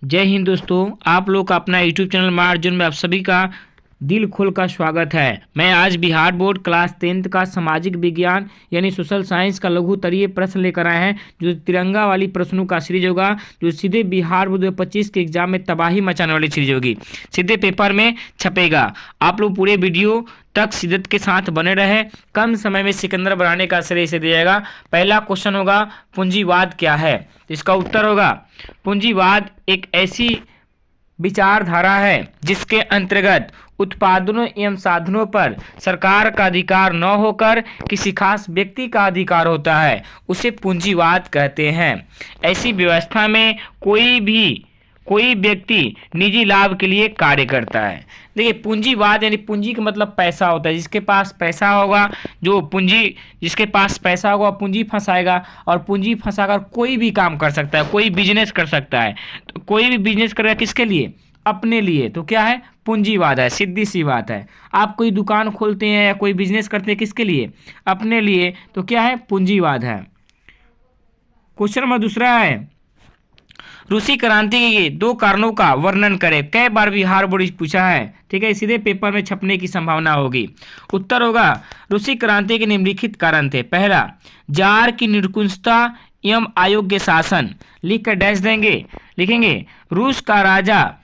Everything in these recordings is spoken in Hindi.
जय हिंद दोस्तों, आप लोग का अपना यूट्यूब चैनल महाअर्जुन में आप सभी का दिल खोल का स्वागत है। मैं आज बिहार बोर्ड क्लास 10th का सामाजिक विज्ञान यानी सोशल साइंस का लघु उत्तरीय प्रश्न लेकर आए हैं, जो तिरंगा वाली प्रश्नों का सीरीज होगा, जो सीधे बिहार बोर्ड 2025 के एग्जाम में तबाही मचाने वाली सीरीज होगी। सीधे पेपर में छपेगा। आप लोग पूरे वीडियो तक शिद्दत के साथ बने रहे। कम समय में सिकंदर बनाने का श्रेय इसे दिया जाएगा। पहला क्वेश्चन होगा, पूंजीवाद क्या है? इसका उत्तर होगा, पूंजीवाद एक ऐसी विचारधारा है जिसके अंतर्गत उत्पादनों एवं साधनों पर सरकार का अधिकार न होकर किसी खास व्यक्ति का अधिकार होता है, उसे पूंजीवाद कहते हैं। ऐसी व्यवस्था में कोई व्यक्ति निजी लाभ के लिए कार्य करता है। देखिए, पूंजीवाद यानी पूंजी का मतलब पैसा होता है। जिसके पास पैसा होगा, जिसके पास पैसा होगा पूंजी फंसाएगा, और पूंजी फंसाकर कोई भी काम कर सकता है, कोई बिजनेस कर सकता है। तो कोई भी बिजनेस करेगा किसके लिए? अपने लिए। तो क्या है? पूंजीवाद है। सीधी सी बात है। आप कोई दुकान खोलते हैं या कोई बिजनेस करते हैं, किसके लिए? अपने लिए। तो क्या है? पूंजीवाद है। क्वेश्चन नंबर दूसरा है, रूसी क्रांति के 2 कारणों का वर्णन करें। कई बार बिहार बोर्ड पूछा है, ठीक है, सीधे पेपर में छपने की संभावना होगी। उत्तर होगा, रूसी क्रांति के निम्नलिखित कारण थे। पहला, जार की निरंकुशता एवं अयोग्य शासन। लिख कर डैश देंगे, लिखेंगे, रूस का राजा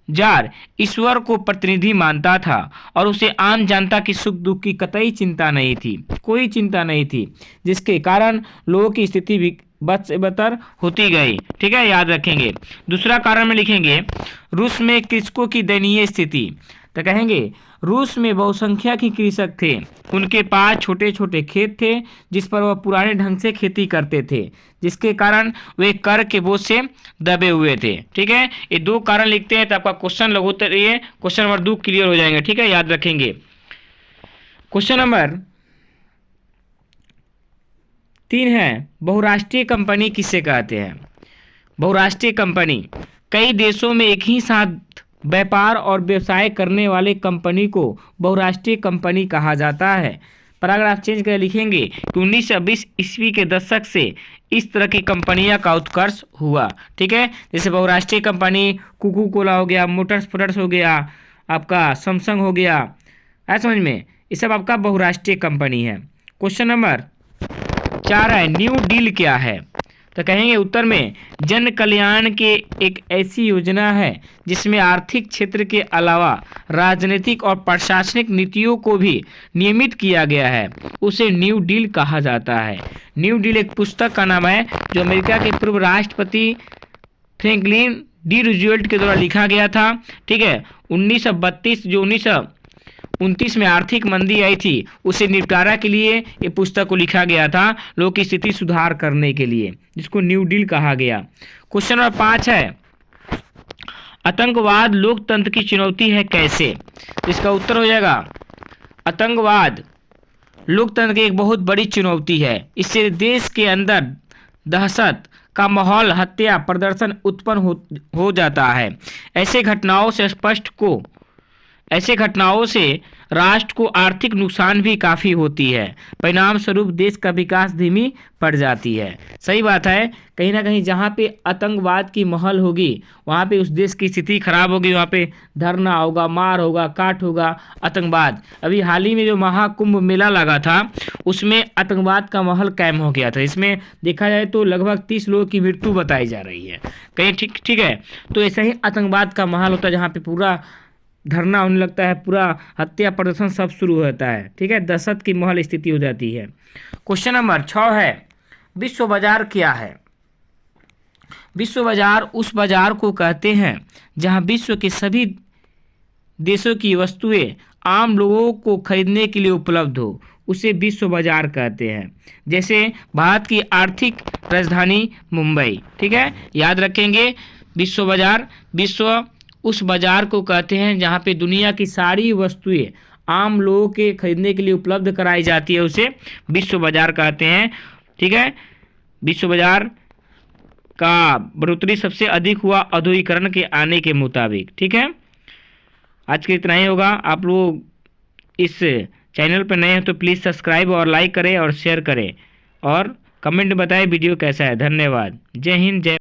जार ईश्वर को प्रतिनिधि मानता था और उसे आम जनता की सुख दुख की कतई चिंता नहीं थी, कोई चिंता नहीं थी, जिसके कारण लोगों की स्थिति भी बद से बदतर होती गई। ठीक है, याद रखेंगे। दूसरा कारण में लिखेंगे, रूस में कृषकों की दयनीय स्थिति। तो कहेंगे, रूस में बहुसंख्यक ही कृषक थे। उनके पास छोटे छोटे खेत थे जिस पर वह पुराने ढंग से खेती करते थे, जिसके कारण वे कर के बोझ से दबे हुए थे। ठीक है, ये 2 कारण लिखते हैं तो आपका क्वेश्चन लघु उत्तरीय क्वेश्चन नंबर 2 क्लियर हो जाएंगे। ठीक है, याद रखेंगे। क्वेश्चन नंबर 3 है, बहुराष्ट्रीय कंपनी किसे कहते हैं? बहुराष्ट्रीय कंपनी, कई देशों में एक ही साथ व्यापार और व्यवसाय करने वाले कंपनी को बहुराष्ट्रीय कंपनी कहा जाता है। पैराग्राफ चेंज कर लिखेंगे कि 1920 ईस्वी के दशक से इस तरह की कंपनियां का उत्कर्ष हुआ। ठीक है, जैसे बहुराष्ट्रीय कंपनी कोका कोला हो गया, मोटर्स हो गया, आपका सैमसंग हो गया, है समझ में, ये सब आपका बहुराष्ट्रीय कंपनी है। क्वेश्चन नंबर 4 है, न्यू डील क्या है? तो कहेंगे उत्तर में, जन कल्याण के एक ऐसी योजना है जिसमें आर्थिक क्षेत्र के अलावा राजनीतिक और प्रशासनिक नीतियों को भी नियमित किया गया है, उसे न्यू डील कहा जाता है। न्यू डील एक पुस्तक का नाम है जो अमेरिका के पूर्व राष्ट्रपति फ्रैंकलिन डी रूजवेल्ट के द्वारा लिखा गया था। ठीक है, 1932 जो 1929 में आर्थिक मंदी आई थी, उसे निपटारा के लिए ये पुस्तक को लिखा गया था, लोगों की स्थिति सुधार करने के लिए, जिसको न्यू डील कहा गया। क्वेश्चन नंबर 5 है, आतंकवाद लोकतंत्र की चुनौती है कैसे? इसका उत्तर हो जाएगा, आतंकवाद लोकतंत्र की एक बहुत बड़ी चुनौती है। इससे देश के अंदर दहशत का माहौल, हत्या, प्रदर्शन उत्पन्न हो जाता है। ऐसे घटनाओं से राष्ट्र को आर्थिक नुकसान भी काफ़ी होती है। परिणाम स्वरूप देश का विकास धीमी पड़ जाती है। सही बात है, कहीं ना कहीं जहाँ पे आतंकवाद की माहौल होगी वहाँ पे उस देश की स्थिति खराब होगी, वहाँ पे धरना होगा, मार होगा, काट होगा, आतंकवाद। अभी हाल ही में जो महाकुंभ मेला लगा था उसमें आतंकवाद का माहौल कायम हो गया था। इसमें देखा जाए तो लगभग 30 लोगों की मृत्यु बताई जा रही है कहीं। ठीक है, तो ऐसा ही आतंकवाद का माहौल होता है जहाँ पे पूरा धरना होने लगता है, पूरा हत्या प्रदर्शन सब शुरू होता है। ठीक है, दहशत की माहौल स्थिति हो जाती है। क्वेश्चन नंबर 6 है, विश्व बाजार क्या है? विश्व बाजार उस बाजार को कहते हैं जहां विश्व के सभी देशों की वस्तुएं आम लोगों को खरीदने के लिए उपलब्ध हो, उसे विश्व बाजार कहते हैं। जैसे भारत की आर्थिक राजधानी मुंबई। ठीक है, याद रखेंगे, विश्व बाजार, विश्व उस बाजार को कहते हैं जहाँ पे दुनिया की सारी वस्तुएं आम लोगों के खरीदने के लिए उपलब्ध कराई जाती है, उसे विश्व बाजार कहते हैं। ठीक है, विश्व बाजार का बढ़ोतरी सबसे अधिक हुआ औद्योगिकरण के आने के मुताबिक। ठीक है, आज के इतना ही होगा। आप लोग इस चैनल पर नए हैं तो प्लीज़ सब्सक्राइब और लाइक करें और शेयर करें और कमेंट बताएं वीडियो कैसा है। धन्यवाद। जय हिंद, जय